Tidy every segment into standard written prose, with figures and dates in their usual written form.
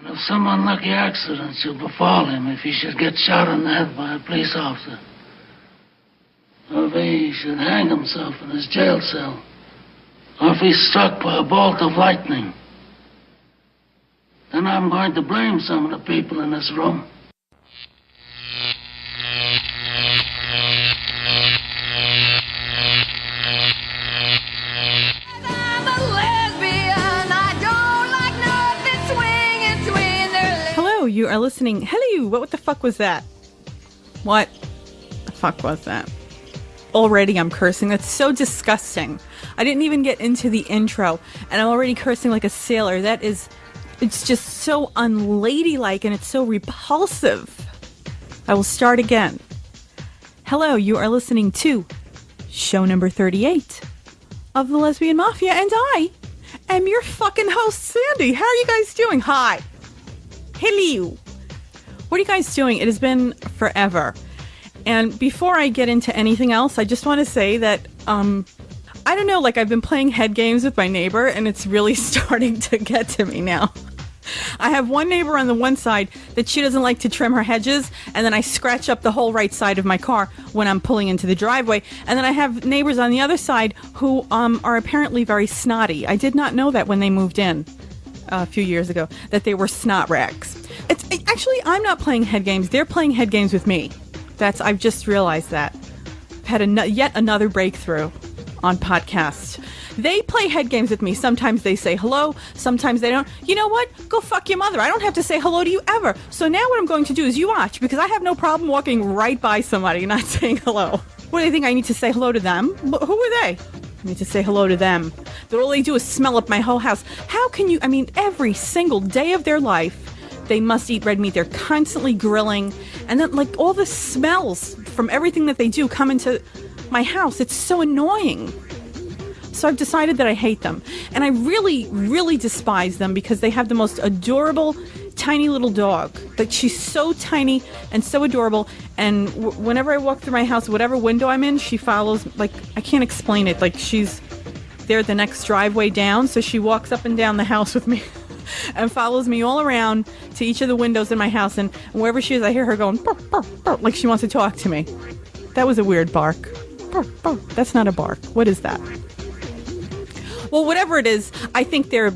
of some unlucky accident should befall him if he should get shot in the head by a police officer, or if he should hang himself in his jail cell, or if he's struck by a bolt of lightning, then I'm going to blame some of the people in this room. You are listening. Hello, what the fuck was that? What the fuck was that? Already I'm cursing. That's so disgusting. I didn't even get into the intro, and I'm already cursing like a sailor. It's just so unladylike, and it's so repulsive. I will start again. Hello, you are listening to show number 38 of the Lesbian Mafia, and I am your fucking host, Sandy. How are you guys doing? Hi. Hello. What are you guys doing? It has been forever. And before I get into anything else, I just want to say that, I don't know, like I've been playing Headgames with my neighbor, and it's really starting to get to me now. I have one neighbor on the one side that she doesn't like to trim her hedges, and then I scratch up the whole right side of my car when I'm pulling into the driveway. And then I have neighbors on the other side who are apparently very snotty. I did not know that when they moved in a few years ago, that they were snot rags. Actually, I'm not playing Headgames. They're playing Headgames with me. I've just realized that. I've had yet another breakthrough on podcast. They play Headgames with me. Sometimes they say hello. Sometimes they don't. You know what? Go fuck your mother. I don't have to say hello to you ever. So now what I'm going to do is you watch, because I have no problem walking right by somebody and not saying hello. What do they think? I need to say hello to them? Who are they? I need to say hello to them. All they do is smell up my whole house. How can you, every single day of their life, they must eat red meat. They're constantly grilling. And then, like, all the smells from everything that they do come into my house. It's so annoying. So I've decided that I hate them. And I really, really despise them because they have the most adorable, tiny little dog. Like, she's so tiny and so adorable. And whenever I walk through my house, whatever window I'm in, she follows. Like, I can't explain it. Like, she's there the next driveway down. So she walks up and down the house with me and follows me all around to each of the windows in my house. And wherever she is, I hear her going, burr, burr, burr, like she wants to talk to me. That was a weird bark. Burr, burr. That's not a bark. What is that? Well, whatever it is, I think they're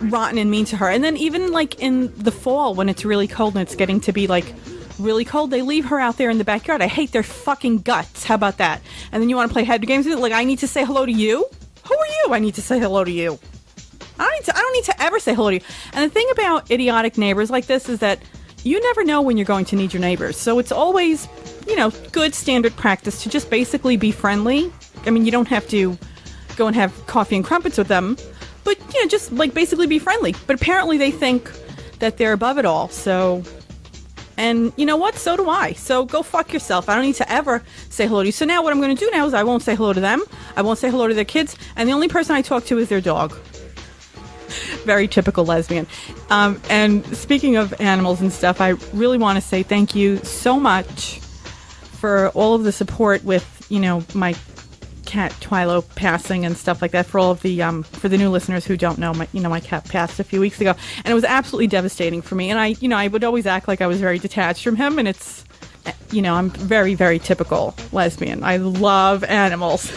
rotten and mean to her. And then even like in the fall when it's really cold and it's getting to be like really cold, they leave her out there in the backyard. I hate their fucking guts. How about that? And then you want to play Headgames with it? Like, I need to say hello to you? Who are you? I need to say hello to you. I don't need to ever say hello to you. And the thing about idiotic neighbors like this is that you never know when you're going to need your neighbors. So it's always, good standard practice to just basically be friendly. You don't have to go and have coffee and crumpets with them, but just like basically be friendly. But apparently they think that they're above it all. So, and you know what? So do I. So go fuck yourself. I don't need to ever say hello to you. So now what I'm going to do now is I won't say hello to them. I won't say hello to their kids. And the only person I talk to is their dog. Very typical lesbian. And speaking of animals and stuff, I really want to say thank you so much for all of the support with, my cat Twilo passing and stuff like that. For all of the for the new listeners who don't know, my cat passed a few weeks ago, and it was absolutely devastating for me. And I would always act like I was very detached from him, and it's, I'm very, very typical lesbian. I love animals.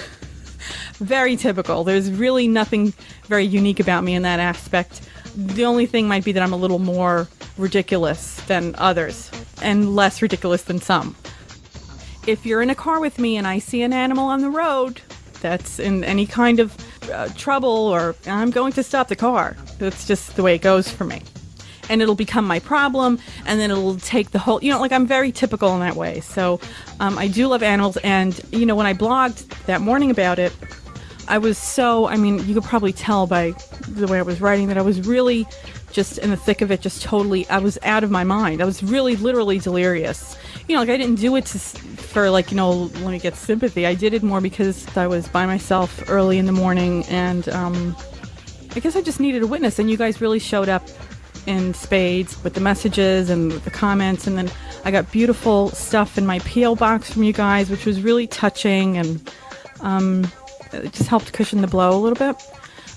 Very typical. There's really nothing very unique about me in that aspect. The only thing might be that I'm a little more ridiculous than others and less ridiculous than some. If you're in a car with me and I see an animal on the road that's in any kind of trouble, or I'm going to stop the car. That's just the way it goes for me. And it'll become my problem, and then it'll take the whole, I'm very typical in that way. So I do love animals, and, when I blogged that morning about it, I was so, you could probably tell by the way I was writing that I was really just in the thick of it, just totally, I was out of my mind. I was really literally delirious. I didn't do it for let me get sympathy. I did it more because I was by myself early in the morning, and I guess I just needed a witness, and you guys really showed up in spades with the messages and the comments, and then I got beautiful stuff in my P.O. box from you guys, which was really touching, and it just helped cushion the blow a little bit.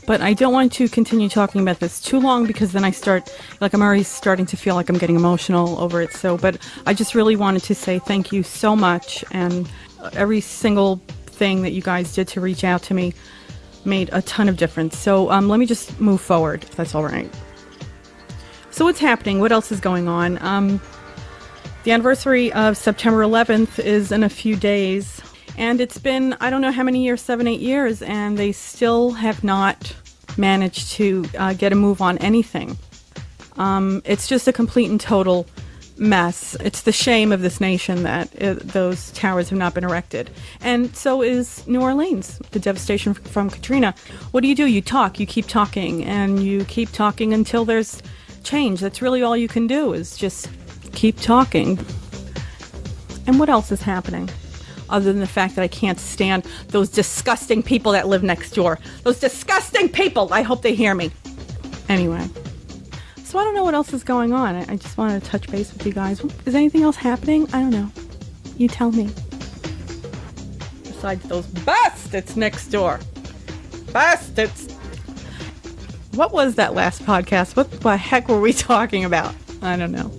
But I don't want to continue talking about this too long because then I'm already starting to feel like I'm getting emotional over it. But I just really wanted to say thank you so much. And every single thing that you guys did to reach out to me made a ton of difference. So let me just move forward, if that's all right. So what's happening? What else is going on? The anniversary of September 11th is in a few days. And it's been, I don't know how many years, 7, 8 years, and they still have not managed to get a move on anything. It's just a complete and total mess. It's the shame of this nation that those towers have not been erected. And so is New Orleans, the devastation from Katrina. What do? You talk, you keep talking, and you keep talking until there's change. That's really all you can do, is just keep talking. And what else is happening? Other than the fact that I can't stand those disgusting people that live next door. Those disgusting people! I hope they hear me. Anyway. So I don't know what else is going on. I just wanted to touch base with you guys. Is anything else happening? I don't know. You tell me. Besides those bastards next door. Bastards! What was that last podcast? What the heck were we talking about? I don't know.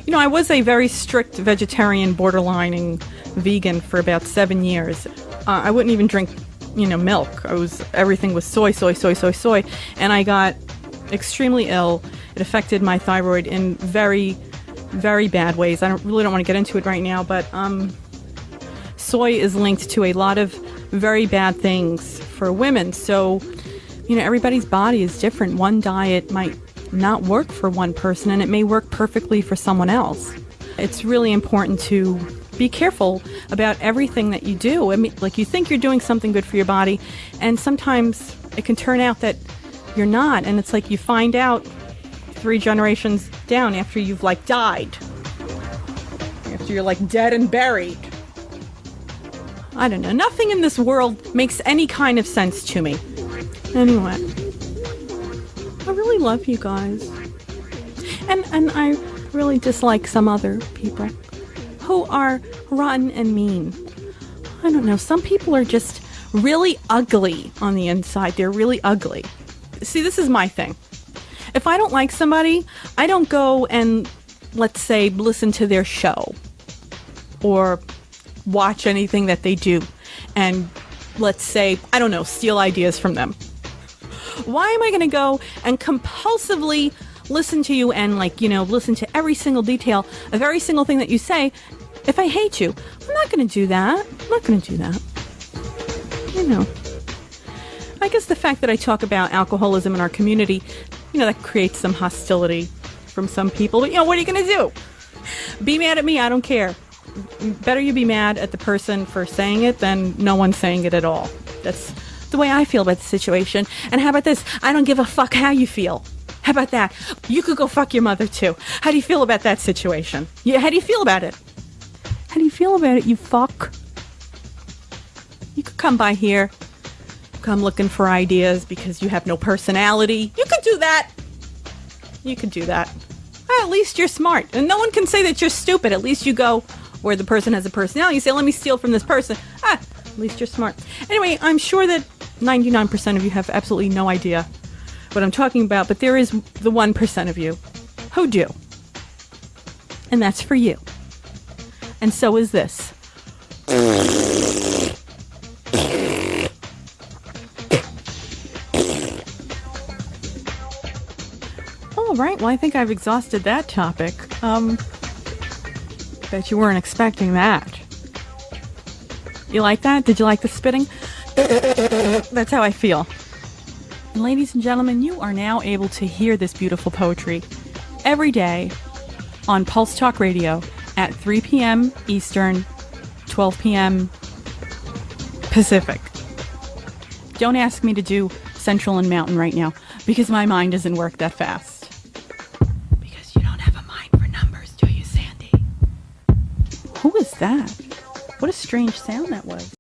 You know, I was a very strict vegetarian, borderlining vegan for about 7 years. I wouldn't even drink, milk. Everything was soy, and I got extremely ill. It affected my thyroid in very, very bad ways. I really don't want to get into it right now, but soy is linked to a lot of very bad things for women. So, everybody's body is different. One diet might not work for one person, and it may work perfectly for someone else. It's really important to be careful about everything that you do. I mean, like, you think you're doing something good for your body, and sometimes it can turn out that you're not, and it's like you find out 3 generations down after you've died, after you're dead and buried. I don't know. Nothing in this world makes any kind of sense to me. Anyway, I really love you guys, and I really dislike some other people who are rotten and mean. I don't know. Some people are just really ugly on the inside. They're really ugly. See, this is my thing. If I don't like somebody, I don't go and, let's say, listen to their show or watch anything that they do and, let's say, I don't know, steal ideas from them. Why am I going to go and compulsively listen to you and listen to every single detail of every single thing that you say if I hate you? I'm not going to do that. I'm not going to do that. I guess the fact that I talk about alcoholism in our community, that creates some hostility from some people. But, what are you going to do? Be mad at me? I don't care. Better you be mad at the person for saying it than no one saying it at all. That's the way I feel about the situation. And how about this? I don't give a fuck how you feel. How about that? You could go fuck your mother too. How do you feel about that situation? Yeah, how do you feel about it? How do you feel about it, you fuck? You could come by here, come looking for ideas because you have no personality. You could do that. You could do that. At least you're smart. And no one can say that you're stupid. At least you go where the person has a personality. You say, let me steal from this person. At least you're smart. Anyway, I'm sure that 99% of you have absolutely no idea what I'm talking about, but there is the 1% of you who do. And that's for you. And so is this. All right, well, I think I've exhausted that topic. Bet you weren't expecting that. You like that? Did you like the spitting? That's how I feel. And ladies and gentlemen, you are now able to hear this beautiful poetry every day on Pulse Talk Radio at 3 p.m. Eastern, 12 p.m. Pacific. Don't ask me to do Central and Mountain right now because my mind doesn't work that fast. Because you don't have a mind for numbers, do you, Sandy? Who is that? What a strange sound that was.